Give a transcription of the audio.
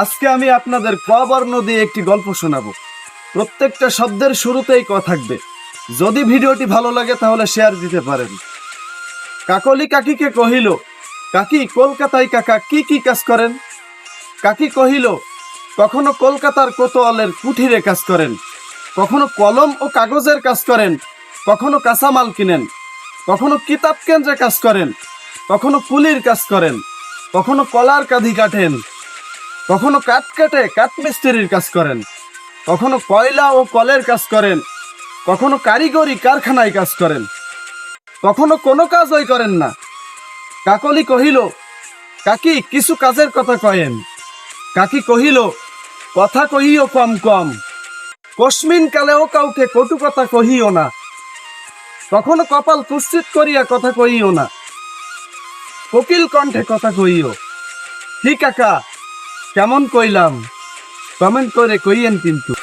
আজকে আমি আপনাদের ক বর্ণ দিয়ে একটি গল্প শোনাবো। প্রত্যেকটা শব্দের শুরুতেই ক থাকবে। যদি ভিডিওটি ভালো লাগে তাহলে শেয়ার দিতে পারেন। কাকলি কাকিকে কহিল, কাকি কলকাতায় কাকা কি কি কাজ করেন? কাকি কহিল, কখনো কলকাতার কোতোয়ালের কুঠিরে কাজ করেন, কখনো কলম ও কাগজের কাজ করেন, কখনো কাঁচামাল কিনেন, কখনো কিতাব কেন্দ্রে কাজ করেন, কখনো কুলির কাজ করেন, কখনো কলার কাঁধি কাটেন, কখনো কাঠ কাটে কাঠমিস্ত্রির কাজ করেন, কখনো কয়লা ও কলের কাজ করেন, কখনো কারিগরি কারখানায় কাজ করেন, কখনো কোনো কাজই করেন না। কাকলি কহিল, কাকি কিছু কাজের কথা কয়েন। কাকি কহিল, কথা কহিও কম কম, কস্মিন কালেও কাউকে কটু কথা কহিও না, কখনো কপাল কুৎসিত করিয়া কথা কহিও না, কোকিল কণ্ঠে কথা কহিও। ঠিক কাকা, কেমন কইলাম? কমেন্ট করে কইয়েন কিন্তু।